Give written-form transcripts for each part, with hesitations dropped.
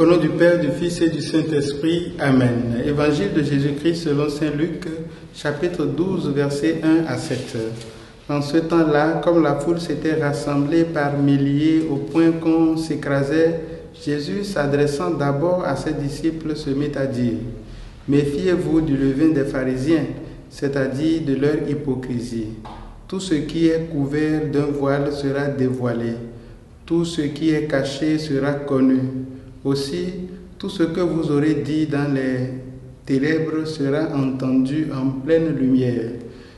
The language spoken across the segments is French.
nom du Père, du Fils et du Saint-Esprit. Amen. Évangile de Jésus-Christ selon saint Luc, chapitre 12, versets 1 à 7. En ce temps-là, comme la foule s'était rassemblée par milliers au point qu'on s'écrasait, Jésus, s'adressant d'abord à ses disciples, se mit à dire : « Méfiez-vous du levain des pharisiens, c'est-à-dire de leur hypocrisie. Tout ce qui est couvert d'un voile sera dévoilé. Tout ce qui est caché sera connu. Aussi, tout ce que vous aurez dit dans les ténèbres sera entendu en pleine lumière.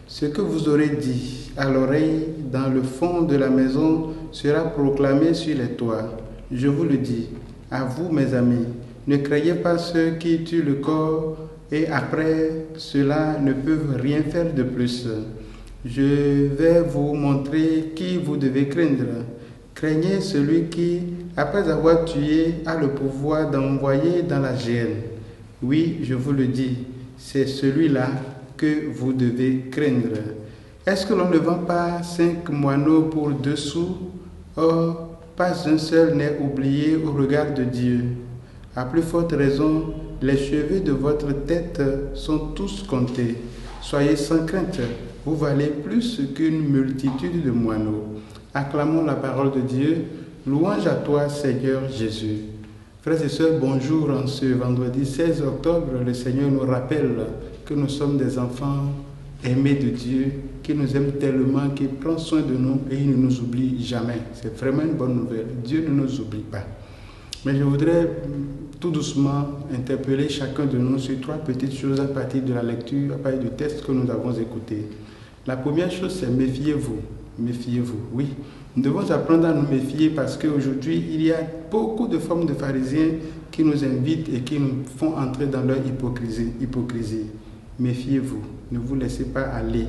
Ce que vous aurez dit à l'oreille dans le fond de la maison sera proclamé sur les toits. Je vous le dis, à vous mes amis, ne craignez pas ceux qui tuent le corps et après cela ne peuvent rien faire de plus. Je vais vous montrer qui vous devez craindre. Craignez celui qui, après avoir tué, a le pouvoir d'envoyer dans la géhenne. Oui, je vous le dis, c'est celui-là que vous devez craindre. Est-ce que l'on ne vend pas 5 moineaux pour 2 sous? Or, pas un seul n'est oublié au regard de Dieu. À plus forte raison, les cheveux de votre tête sont tous comptés. Soyez sans crainte, vous valez plus qu'une multitude de moineaux. Acclamons la parole de Dieu. Louange à toi, Seigneur Jésus. Frères et sœurs, bonjour. En ce vendredi 16 octobre, le Seigneur nous rappelle que nous sommes des enfants aimés de Dieu, qui nous aime tellement, qui prend soin de nous et il ne nous oublie jamais. C'est vraiment une bonne nouvelle. Dieu ne nous oublie pas. Mais je voudrais tout doucement interpeller chacun de nous sur 3 petites choses à partir de la lecture, à partir du texte que nous avons écouté. La première chose, c'est méfiez-vous. Méfiez-vous, oui. Nous devons apprendre à nous méfier parce qu'aujourd'hui, il y a beaucoup de formes de pharisiens qui nous invitent et qui nous font entrer dans leur hypocrisie. Méfiez-vous, ne vous laissez pas aller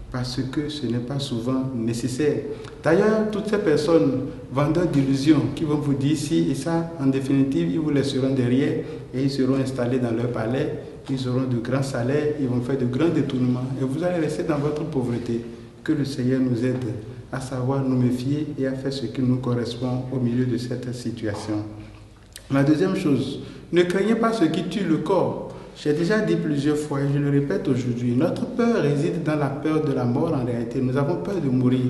parce que ce n'est pas souvent nécessaire. D'ailleurs, toutes ces personnes vendeurs d'illusions qui vont vous dire ci et ça, en définitive, ils vous laisseront derrière et ils seront installés dans leur palais, ils auront de grands salaires, ils vont faire de grands détournements et vous allez rester dans votre pauvreté. Que le Seigneur nous aide à savoir nous méfier et à faire ce qui nous correspond au milieu de cette situation. La deuxième chose, ne craignez pas ce qui tue le corps. J'ai déjà dit plusieurs fois et je le répète aujourd'hui, notre peur réside dans la peur de la mort en réalité. Nous avons peur de mourir.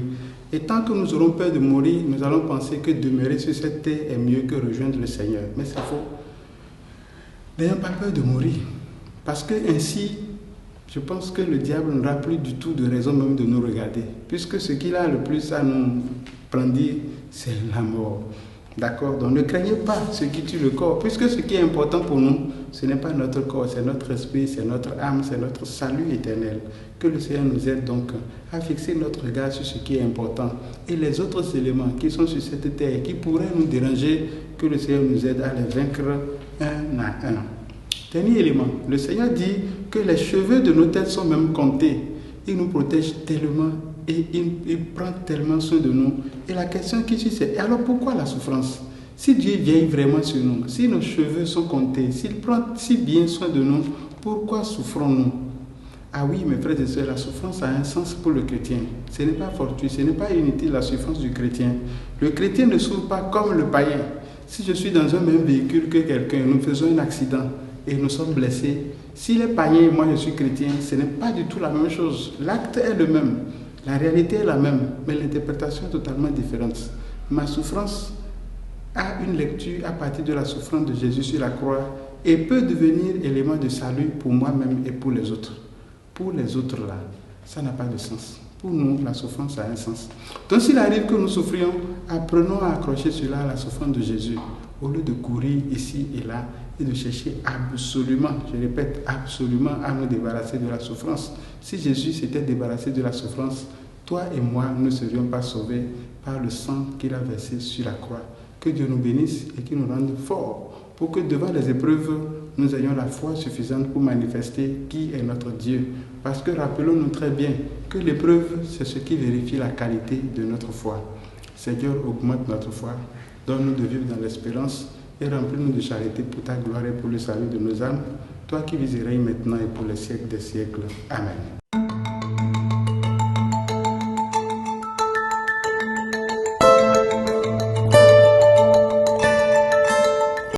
Et tant que nous aurons peur de mourir, nous allons penser que demeurer sur cette terre est mieux que rejoindre le Seigneur. Mais c'est faux. N'ayons pas peur de mourir. Parce que ainsi, je pense que le diable n'aura plus du tout de raison même de nous regarder. Puisque ce qu'il a le plus à nous brandir, c'est la mort. D'accord? Donc ne craignez pas ce qui tue le corps. Puisque ce qui est important pour nous, ce n'est pas notre corps, c'est notre esprit, c'est notre âme, c'est notre salut éternel. Que le Seigneur nous aide donc à fixer notre regard sur ce qui est important. Et les autres éléments qui sont sur cette terre et qui pourraient nous déranger, que le Seigneur nous aide à les vaincre un à un. Dernier élément, le Seigneur dit que les cheveux de nos têtes sont même comptés. Il nous protège tellement et il prend tellement soin de nous. Et la question qui suit, c'est alors pourquoi la souffrance? Si Dieu veille vraiment sur nous, si nos cheveux sont comptés, s'il prend si bien soin de nous, pourquoi souffrons-nous? Ah oui, mes frères et sœurs, la souffrance a un sens pour le chrétien. Ce n'est pas fortuit, ce n'est pas inutile la souffrance du chrétien. Le chrétien ne souffre pas comme le païen. Si je suis dans un même véhicule que quelqu'un, nous faisons un accident et nous sommes blessés, s'il est païen et moi je suis chrétien, ce n'est pas du tout la même chose. L'acte est le même, la réalité est la même, mais l'interprétation est totalement différente. Ma souffrance a une lecture à partir de la souffrance de Jésus sur la croix et peut devenir élément de salut pour moi-même et pour les autres. Pour les autres là, ça n'a pas de sens. Pour nous, la souffrance a un sens. Donc s'il arrive que nous souffrions, apprenons à accrocher cela à la souffrance de Jésus, au lieu de courir ici et là et de chercher absolument, je répète, absolument à nous débarrasser de la souffrance. Si Jésus s'était débarrassé de la souffrance, toi et moi ne serions pas sauvés par le sang qu'il a versé sur la croix. Que Dieu nous bénisse et qu'il nous rende forts pour que devant les épreuves, nous ayons la foi suffisante pour manifester qui est notre Dieu. Parce que rappelons-nous très bien que l'épreuve, c'est ce qui vérifie la qualité de notre foi. Seigneur, augmente notre foi, donne-nous de vivre dans l'espérance et remplis-nous de charité pour ta gloire et pour le salut de nos âmes, toi qui vis et règnes maintenant et pour les siècles des siècles. Amen.